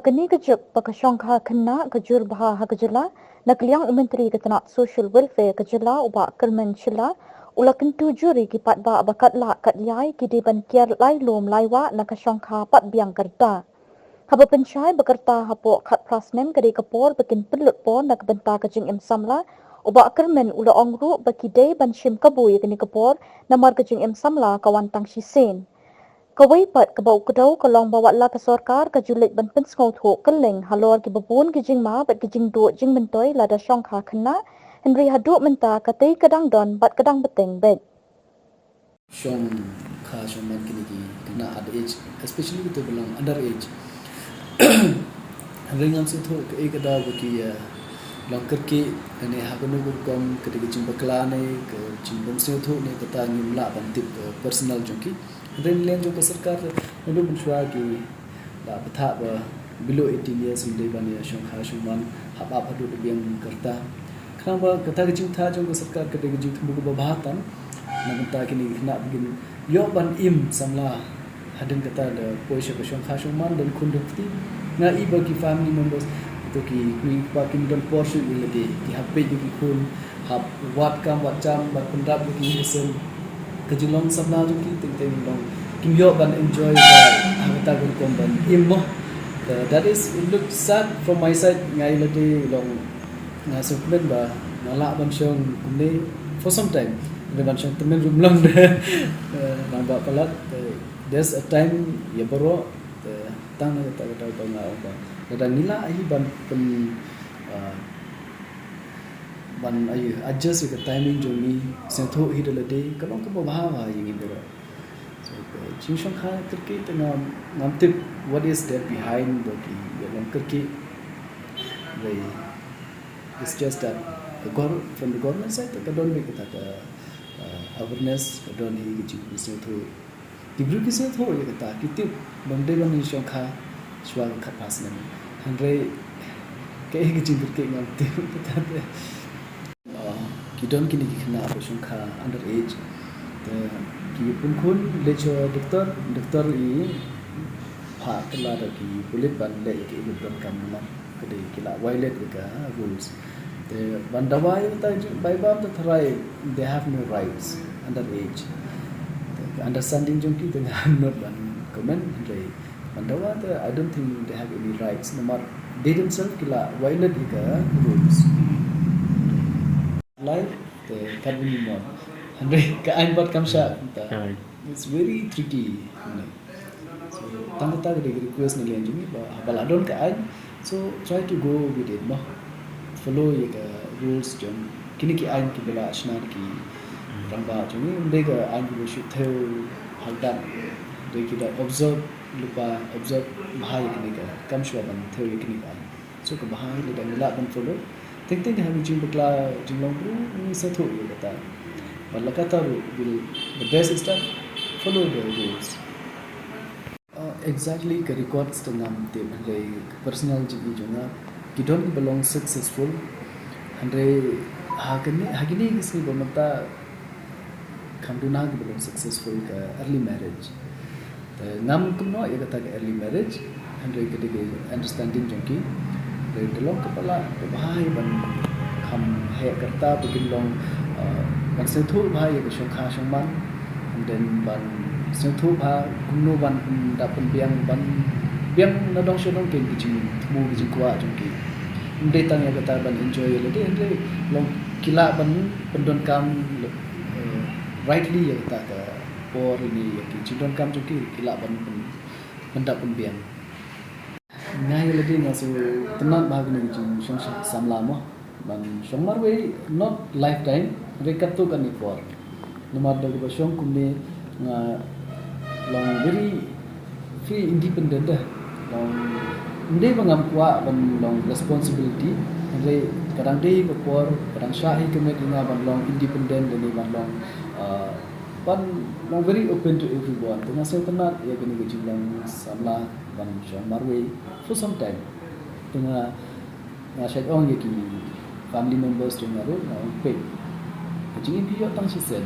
hakani kejep pakashongkha khynnah kejur baha hakajela nakliang menteri ketenat social welfare kejela ubak kermen Shillong ula Kyntu juri kipat ba bakat la kat yai kidiban kiar lai lom laiwa nakashongkha pat biang kerta. Haba pencai bekerta hapo kat prasnem kadi kapor bekin pelut pon nak benta kejing samla ubak kermen ula ongru bakidei ban shim kabui kini kapor namar kejing samla kawan tang shisen. Kawai pat kebau kedau kalong bawa la ke sorkar ke julit ban penskau thuk keling halor ki babun ki jing ma bat ki jing du jing mentoi lada shongkha khynnah Henry haduk menta katai kadang don bat kadang beteng bet. Shongkha shongman kini ki kena ada age, especially kita bilang under age. Ringan situ ke kada bagi long kyrkieh ane hakunu kom ke jing baklane ke jing bom situ ne kata nyumla bantip personal jongki. Then lain juga सरकार untuk mencuba ki dah betah below 18 years in depan ya shongkha shongman haba padu biang kerta kenapa kata kecing tha juga सरकार kata kecing buku babahatan namenta kini kena begin yo ban im samla hadin kata ada poisha ke shongkha shongman dan kundukti ngai bagi family members itu ki kui pakin dan portion ilade ki hape ki kun hab wat kam wat jam bat pendap ki hesen kejilong samla tu ki ting long kim yo ban enjoy hangta gun kom ban immo that is it looks sad from my side ngai lade long na supplement ba nala ban shong kumne for some time the ban shong temen rum long de nang ba palat there's a time ya baro tang na ta ba nga ba dan nila ai ban pen ban ayu adjust ke timing joni sentho hidalade kalong ko bahawa yingi bero so jing shongkha kyrkieh tengah ngamtip what is there behind the long kyrkieh they it's just that from the government side ka don be kata ka awareness ka don hi jing sentho dibru ki sentho ye kata kitip bangde ban ni shongkha shwa khat pas ne handre ke hi jing kyrkieh ngamtip kata kidon kini kena apa shongkha under age the ki pun kun lecho doktor i pha kala da ki pulit ban le ki doktor kam na kede kila violate ka rules the bandawai ta by bab the try they have no rights under age the understanding jong ki tengah not ban comment re bandawa I don't think they have any rights no matter they themselves kila violate ka rules life the kaduni mon andre ka an bot kam sha it's very tricky so tang ta de request na len jimi ba bala don ka an so try to go with it no follow ye ka rules jom kini ki an ki bala ashna ki ramba jimi de ka an ki should tell haldan de ki da observe lupa observe bahai kini ka kam shwa ban tell ye kini ka so ka bahai le da mila ban follow think kami jing bakla jing long ni satu ye kata bala kata will the best is that follow the rules exactly ke record stengam te le personal jigi jona ki don't belong successful andre hagini kisni bomata khamduna ki belong successful ka early marriage the nam kumno ye kata ka early marriage andre ke understanding jongki dari dalam kepala bahai ban kham he kerta begin long ban senthu bahai ke shongkha shongman and then ban senthu bha kumno ban da pen biang na dong shong ken ki mu ki kwa jongki inde tang ya kata ban enjoy le de long kila ban pendon kam rightly ya kata ka por ini ya ki chidon kam jongki kila ban da pen biang ngai lagi ngasu tenat bahagi ni jing samla mo ban shongmar we not lifetime rekat tu kan ipor nomor do ba shong kumne nga long very free independent dah long inde bangam kwa ban long responsibility ande kadang dei bepor kadang shahi kemet inga ban long independent dan ban long ban long very open to everyone tengah saya tenat ya kini jing samla ban shongmar we for some time tengah ngasih orang ye ki family members tengah ro na pe jing bi yo tang sisen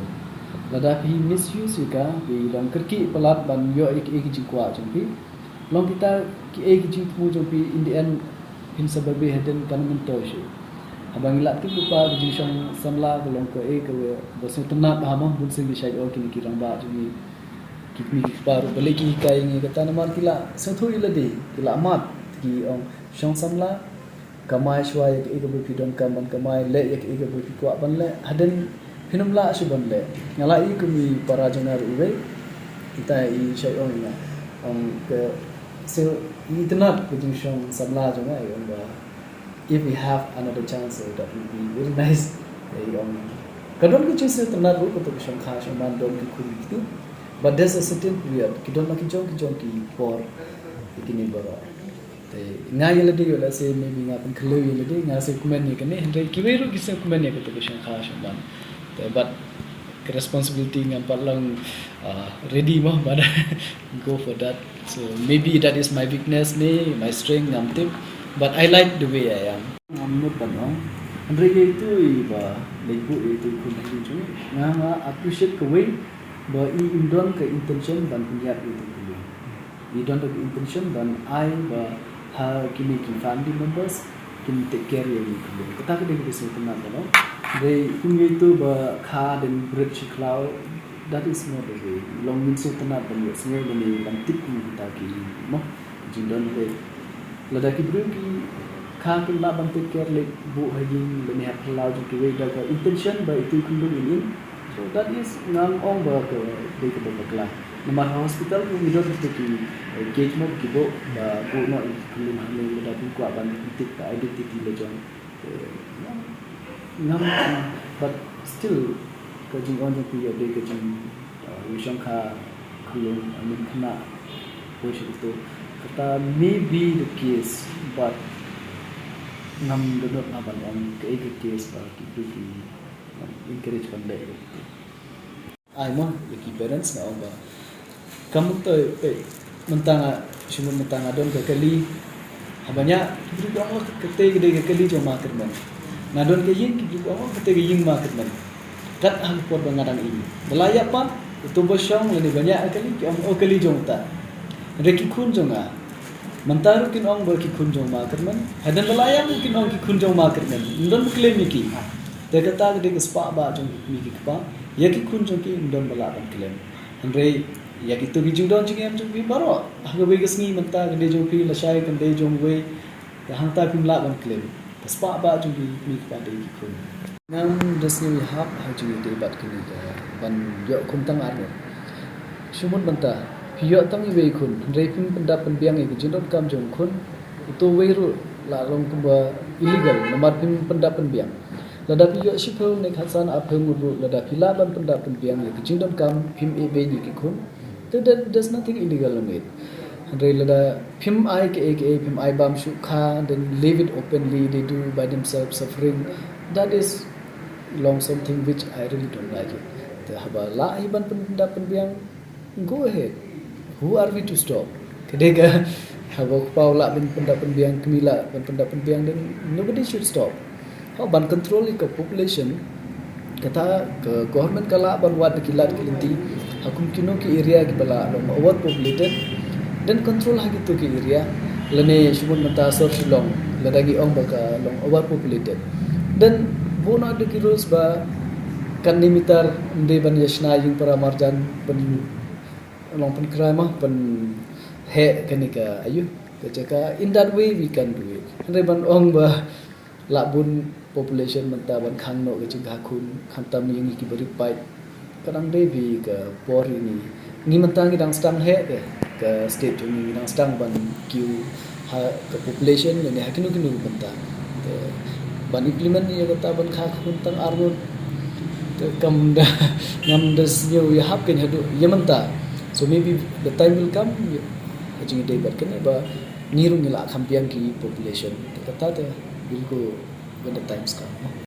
lada pi misuse ka bi long kyrkieh pelat ban yo ek jing kwa jing pi long kita ki jing mu jo pi in the end pin sababe haden kan mento shi abang ila ti lupa jing shong samla ko long ko ke bosu tena paham bun sing di side kini kirang ba ji kitmi baru balik ki kai ni kata namar kila senthu ila de kila amat ki ong shong samla kamai shwa yak e ko pidon kaman kamai le yak e ko ko ban le haden pinumla su ban le ngala I ko mi para jonar uwe kita I shay ong na ke so itna ko jing shong samla jo na yon ba if we have another chance so that will be very nice kadon ko chise tna ro ko to shong kha shong ban don ki khuri tu but there's a certain period kidon na ki jong ki por ikini bara te nga yele de yola se maybe nga pen khlo yele de nga se kumen ni kane hendre kiweru ki se kumen ni ko to shong kha shong ban te but responsibility ngam palang ready mah pada go for that. So maybe that is my weakness ni, my strength ngam tip, but I like the way I am. Ngam no panong andre itu iba lebu itu kun hinju ngama appreciate ke way ba I indon ke intention dan punya itu dulu I don't have intention dan I ba ha kini ki family members can take care of you dulu kata ke dia bisa tenang no they punya itu ba kha dan bridge cloud that is not the way long min so tenang dan semua benda yang tip kita ki mo jindon ke ladaki bru ki kha ke la ban take care like bu hajing bani hat cloud ki way da intention ba itu kundu ini. So that is ngam ong ba ke de ke bakla nama hospital ko mi dot to ki engagement ki bo ba ko no kulum hale da pun ko ban tik ta identity le jong ngam but still ko jing on ki ya de ke jing wisong kha kulum amin khna ko shi to kata maybe the case but ngam do not na ban on ke case ba ki to ki encourage pandai ai mo ki parents na ba kamu to mentanga cuma mentanga don ke kali habanya kibri ko kete gede ke kali jo market man na don ke yin kibri ko kete ke yin market man kat hal pot bangaran ini belaya pa itu bosong leni banyak kali ki om kali jo ta reki kun jo nga mantaru kin ong ber ki kun jo market man hadan belaya kin ong ki kun jo market man don claim ki kata gede ke spa ba jong mi ki pa ya ki kun jong ki don bala ban claim andre ya ki to ki judon jing em jong bi baro ha we gesngi menta gede jong pi la shai kan de jong we ya hang ta pim la ban claim spa ba jong ki mi ki pa de ki kun ngam desni hap ha jing de bat kini ka ban yo kun tang ar sumun banta pi yo tang we kun andre pim pendap penbiang ki judon kam jong kun to we ru la long ku ba illegal nomor pim pendap penbiang ladapi yo shipho ne khatsan apheng ru ladapi laban pendap penbiang ni jingdon kam phim e be ni ki khun there's nothing illegal in it andre lada phim I ke phim I bam shu kha then leave it openly they do by themselves suffering that is long something which I really don't like it the haba la iban pendap penbiang go ahead who are we to stop kedega haba paula bin pendap penbiang kemila pendap penbiang then nobody should stop how ban control ke population kata ke government kala ban wat kilat kilinti hakum kino ki area ki bala long over populated dan control ha gitu ki area lene sumun mata sor Shillong ladagi ong baka long over populated dan bona de ki rules ba kan limitar de ban yashna yung para marjan pen long pen crime pen he kanika ayu kecaka in that way we can do it andre ban ong ba labun population menta ban khang no ke jing khun khantam yang ki bari pai kadang de bi ke por ini ni menta ngi dang stang he ke state ni dang stang ban q ha ke population ni hakinu kinu menta ban implement ni kata ban kha khun tang arun te kam da ngam das new we have can hadu yamanta so maybe the time will come jing de bat kan ba niru ni la khampiang ki population kata te will go when the times come.